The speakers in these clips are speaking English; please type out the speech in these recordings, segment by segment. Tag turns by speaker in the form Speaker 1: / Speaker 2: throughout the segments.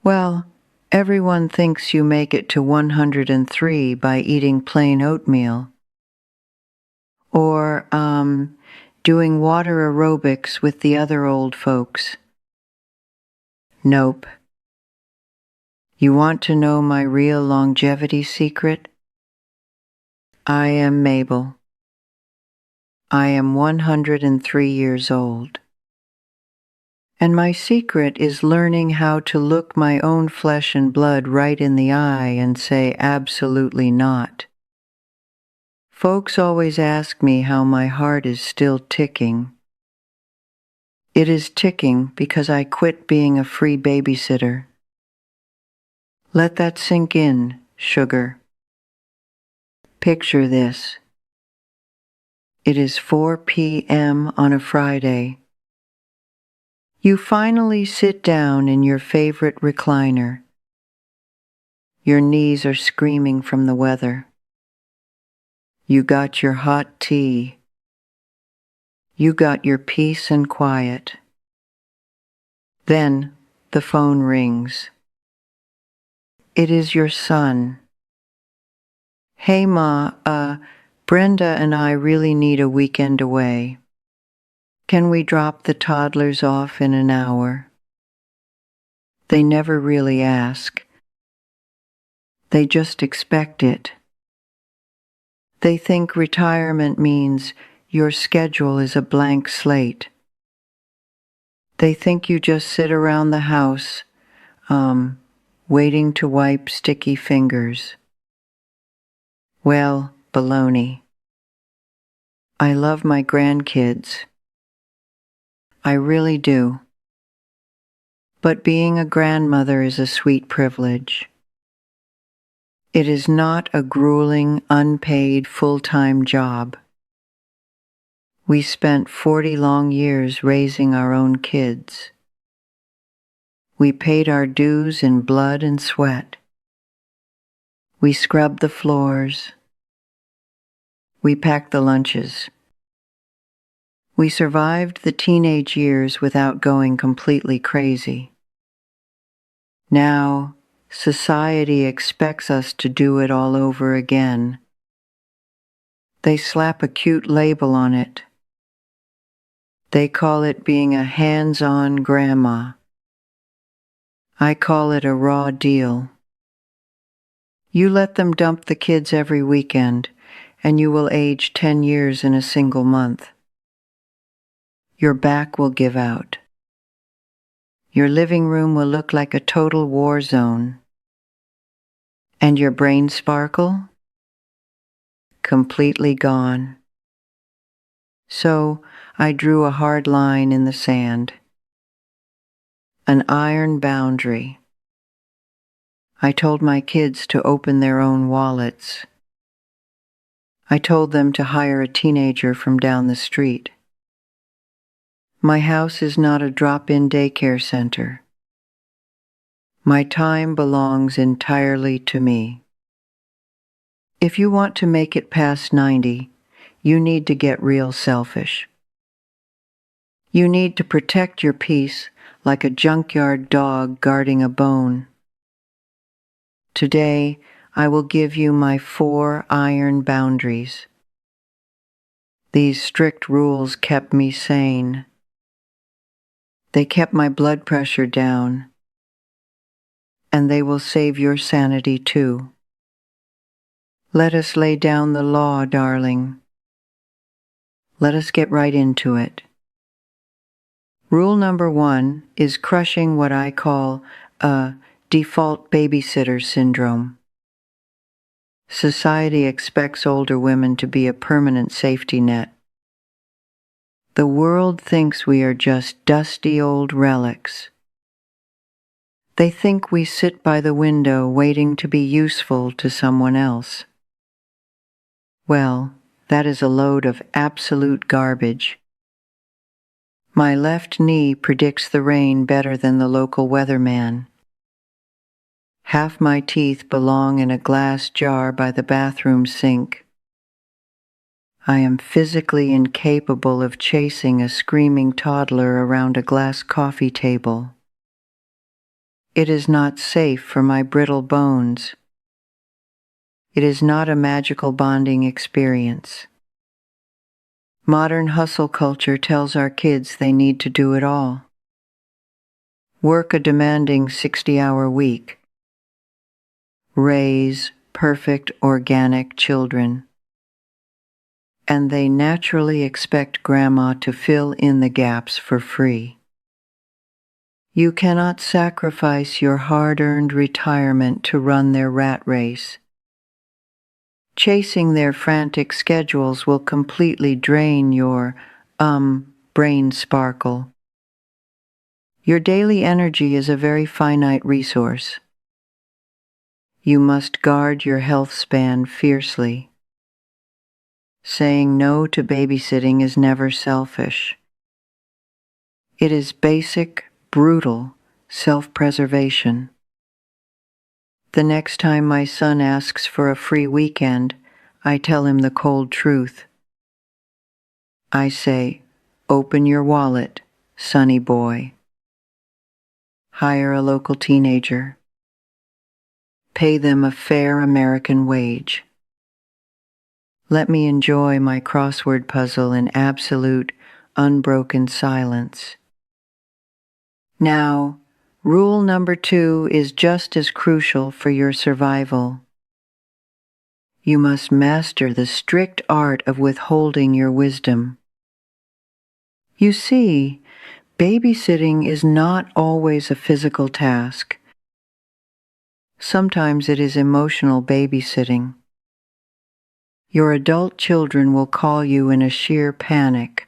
Speaker 1: Well, everyone thinks you make it to 103 by eating plain oatmeal. Or, doing water aerobics with the other old folks. Nope. You want to know my real longevity secret? I am Mabel. I am 103 years old. And my secret is learning how to look my own flesh and blood right in the eye and say absolutely not. Folks always ask me how my heart is still ticking. It is ticking because I quit being a free babysitter. Let that sink in, sugar. Picture this. It is 4 p.m. on a Friday. You finally sit down in your favorite recliner. Your knees are screaming from the weather. You got your hot tea. You got your peace and quiet. Then the phone rings. It is your son. Hey Ma, Brenda and I really need a weekend away. Can we drop the toddlers off in an hour? They never really ask. They just expect it. They think retirement means your schedule is a blank slate. They think you just sit around the house, waiting to wipe sticky fingers. Well, baloney. I love my grandkids. I really do. But being a grandmother is a sweet privilege. It is not a grueling, unpaid, full-time job. We spent 40 long years raising our own kids. We paid our dues in blood and sweat. We scrubbed the floors. We packed the lunches. We survived the teenage years without going completely crazy. Now, society expects us to do it all over again. They slap a cute label on it. They call it being a hands-on grandma. I call it a raw deal. You let them dump the kids every weekend, and you will age 10 years in a single month. Your back will give out. Your living room will look like a total war zone. And your brain sparkle? Completely gone. So I drew a hard line in the sand. An iron boundary. I told my kids to open their own wallets. I told them to hire a teenager from down the street. My house is not a drop-in daycare center. My time belongs entirely to me. If you want to make it past 90, you need to get real selfish. You need to protect your peace like a junkyard dog guarding a bone. Today, I will give you my 4 iron boundaries. These strict rules kept me sane. They kept my blood pressure down. And they will save your sanity too. Let us lay down the law, darling. Let us get right into it. Rule number 1 is crushing what I call a default babysitter syndrome. Society expects older women to be a permanent safety net. The world thinks we are just dusty old relics. They think we sit by the window waiting to be useful to someone else. Well, that is a load of absolute garbage. My left knee predicts the rain better than the local weatherman. Half my teeth belong in a glass jar by the bathroom sink. I am physically incapable of chasing a screaming toddler around a glass coffee table. It is not safe for my brittle bones. It is not a magical bonding experience. Modern hustle culture tells our kids they need to do it all. Work a demanding 60-hour week. Raise perfect organic children. And they naturally expect grandma to fill in the gaps for free. You cannot sacrifice your hard-earned retirement to run their rat race. Chasing their frantic schedules will completely drain your, brain sparkle. Your daily energy is a very finite resource. You must guard your health span fiercely. Saying no to babysitting is never selfish. It is basic, brutal self-preservation. The next time my son asks for a free weekend, I tell him the cold truth. I say, open your wallet, sonny boy. Hire a local teenager. Pay them a fair American wage. Let me enjoy my crossword puzzle in absolute, unbroken silence. Now, rule number 2 is just as crucial for your survival. You must master the strict art of withholding your wisdom. You see, babysitting is not always a physical task. Sometimes it is emotional babysitting. Your adult children will call you in a sheer panic.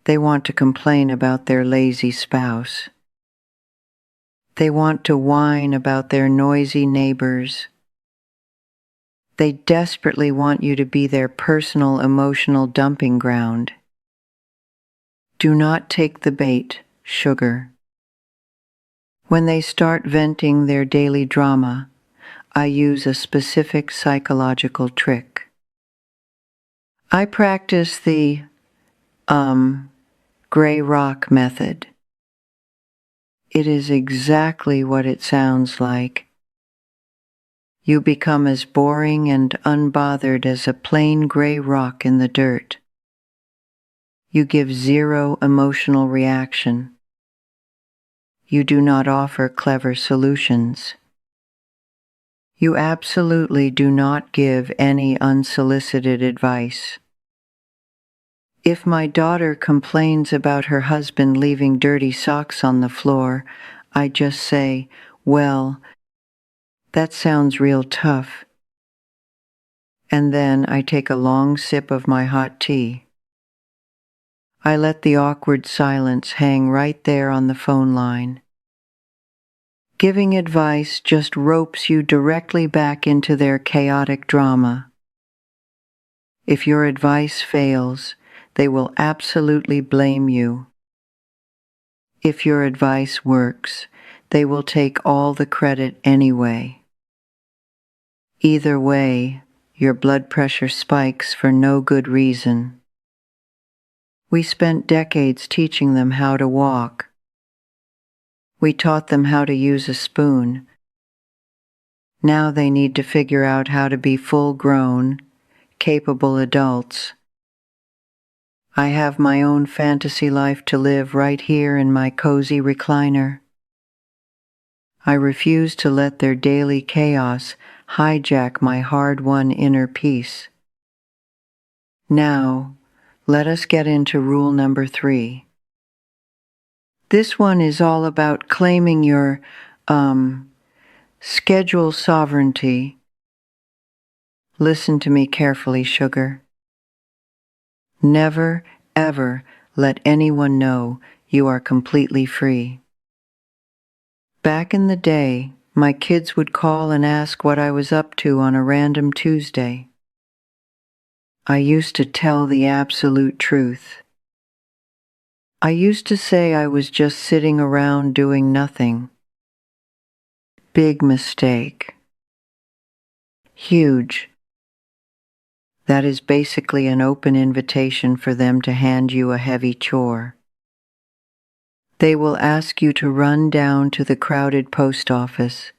Speaker 1: They want to complain about their lazy spouse. They want to whine about their noisy neighbors. They desperately want you to be their personal emotional dumping ground. Do not take the bait, sugar. When they start venting their daily drama, I use a specific psychological trick. I practice the, gray rock method. It is exactly what it sounds like. You become as boring and unbothered as a plain gray rock in the dirt. You give zero emotional reaction. You do not offer clever solutions. You absolutely do not give any unsolicited advice. If my daughter complains about her husband leaving dirty socks on the floor, I just say, well, that sounds real tough. And then I take a long sip of my hot tea. I let the awkward silence hang right there on the phone line. Giving advice just ropes you directly back into their chaotic drama. If your advice fails, they will absolutely blame you. If your advice works, they will take all the credit anyway. Either way, your blood pressure spikes for no good reason. We spent decades teaching them how to walk. We taught them how to use a spoon. Now they need to figure out how to be full-grown, capable adults. I have my own fantasy life to live right here in my cozy recliner. I refuse to let their daily chaos hijack my hard-won inner peace. Now, let us get into rule number 3. This one is all about claiming your, schedule sovereignty. Listen to me carefully, sugar. Never, ever let anyone know you are completely free. Back in the day, my kids would call and ask what I was up to on a random Tuesday. I used to tell the absolute truth. I used to say I was just sitting around doing nothing. Big mistake. Huge. That is basically an open invitation for them to hand you a heavy chore. They will ask you to run down to the crowded post office.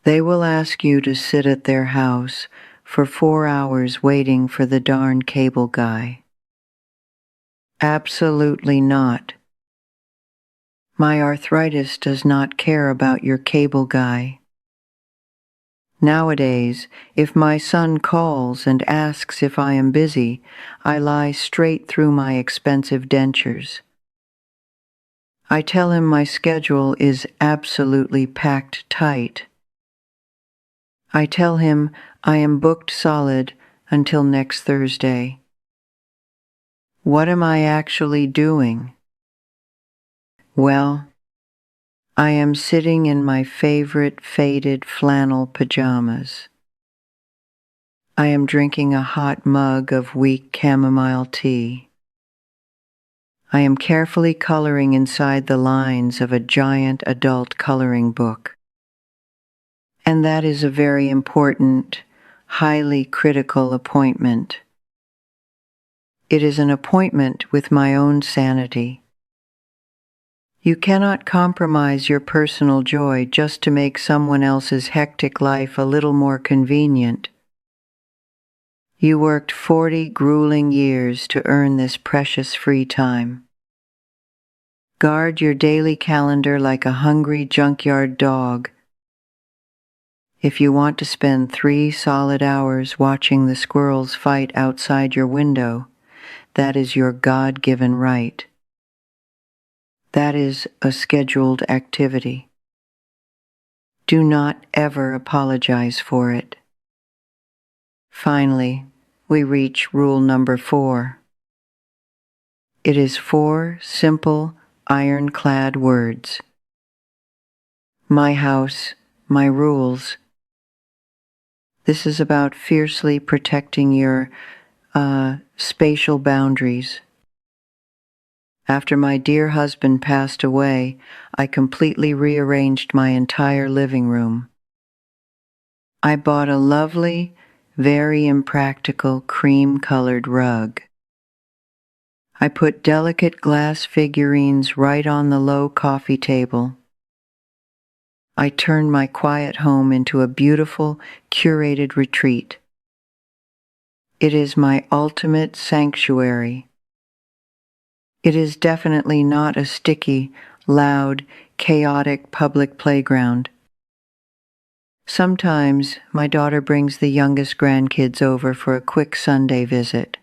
Speaker 1: They will ask you to sit at their house for 4 hours waiting for the darn cable guy. Absolutely not. My arthritis does not care about your cable guy. Nowadays, if my son calls and asks if I am busy, I lie straight through my expensive dentures. I tell him my schedule is absolutely packed tight. I tell him I am booked solid until next Thursday. What am I actually doing? Well, I am sitting in my favorite faded flannel pajamas. I am drinking a hot mug of weak chamomile tea. I am carefully coloring inside the lines of a giant adult coloring book. And that is a very important, highly critical appointment. It is an appointment with my own sanity. You cannot compromise your personal joy just to make someone else's hectic life a little more convenient. You worked 40 grueling years to earn this precious free time. Guard your daily calendar like a hungry junkyard dog. If you want to spend 3 solid hours watching the squirrels fight outside your window, that is your God-given right. That is a scheduled activity. Do not ever apologize for it. Finally, we reach rule number 4. It is 4 simple, ironclad words. My house, my rules. This is about fiercely protecting your spatial boundaries. After my dear husband passed away, I completely rearranged my entire living room. I bought a lovely, very impractical cream-colored rug. I put delicate glass figurines right on the low coffee table. I turned my quiet home into a beautiful, curated retreat. It is my ultimate sanctuary. It is definitely not a sticky, loud, chaotic public playground. Sometimes my daughter brings the youngest grandkids over for a quick Sunday visit.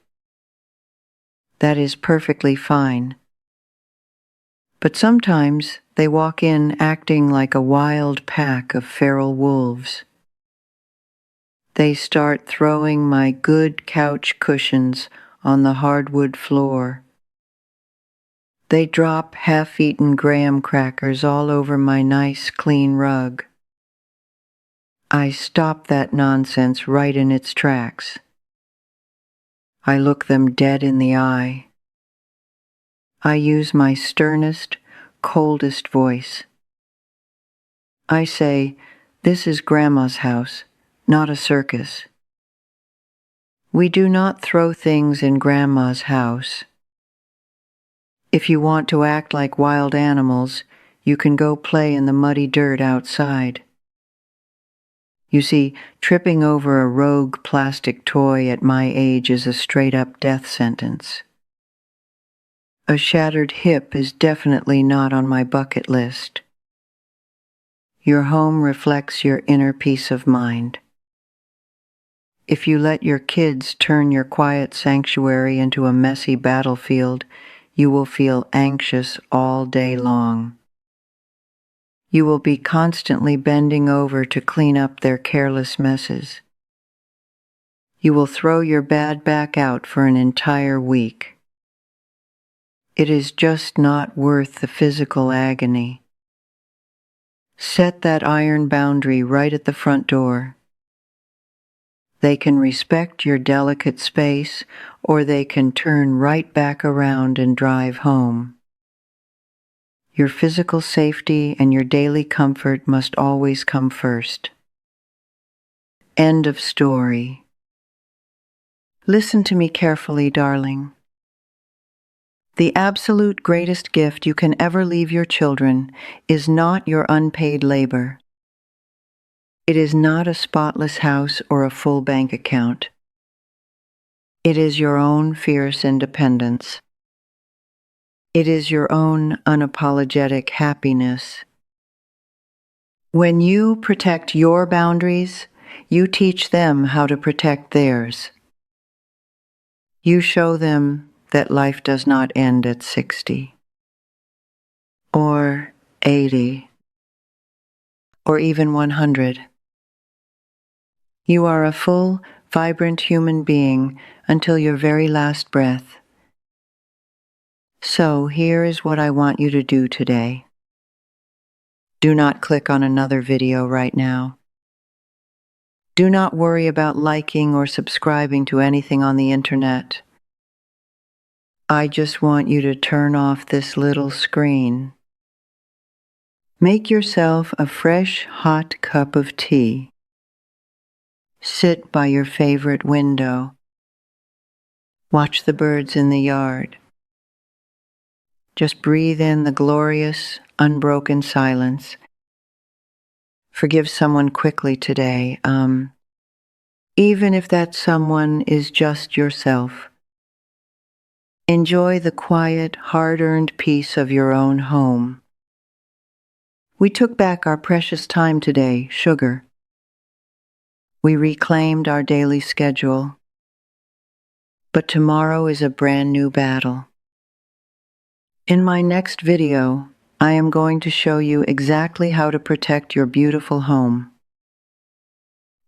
Speaker 1: That is perfectly fine. But sometimes they walk in acting like a wild pack of feral wolves. They start throwing my good couch cushions on the hardwood floor. They drop half-eaten graham crackers all over my nice, clean rug. I stop that nonsense right in its tracks. I look them dead in the eye. I use my sternest, coldest voice. I say, this is Grandma's house, not a circus. We do not throw things in Grandma's house. If you want to act like wild animals, you can go play in the muddy dirt outside. You see, tripping over a rogue plastic toy at my age is a straight-up death sentence. A shattered hip is definitely not on my bucket list. Your home reflects your inner peace of mind. If you let your kids turn your quiet sanctuary into a messy battlefield, you will feel anxious all day long. You will be constantly bending over to clean up their careless messes. You will throw your bad back out for an entire week. It is just not worth the physical agony. Set that iron boundary right at the front door. They can respect your delicate space, or they can turn right back around and drive home. Your physical safety and your daily comfort must always come first. End of story. Listen to me carefully, darling. The absolute greatest gift you can ever leave your children is not your unpaid labor. It is not a spotless house or a full bank account. It is your own fierce independence. It is your own unapologetic happiness. When you protect your boundaries, you teach them how to protect theirs. You show them that life does not end at 60, or 80, or even 100. You are a full, vibrant human being until your very last breath. So here is what I want you to do today. Do not click on another video right now. Do not worry about liking or subscribing to anything on the internet. I just want you to turn off this little screen. Make yourself a fresh, hot cup of tea. Sit by your favorite window. Watch the birds in the yard. Just breathe in the glorious, unbroken silence. Forgive someone quickly today, even if that someone is just yourself. Enjoy the quiet, hard-earned peace of your own home. We took back our precious time today, sugar. We reclaimed our daily schedule. But tomorrow is a brand new battle. In my next video, I am going to show you exactly how to protect your beautiful home.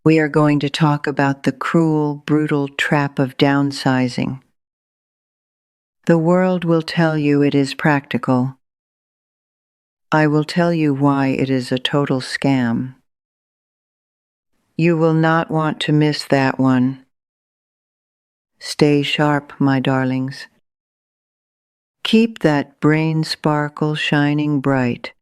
Speaker 1: We are going to talk about the cruel, brutal trap of downsizing. The world will tell you it is practical. I will tell you why it is a total scam. You will not want to miss that one. Stay sharp, my darlings. Keep that brain sparkle shining bright.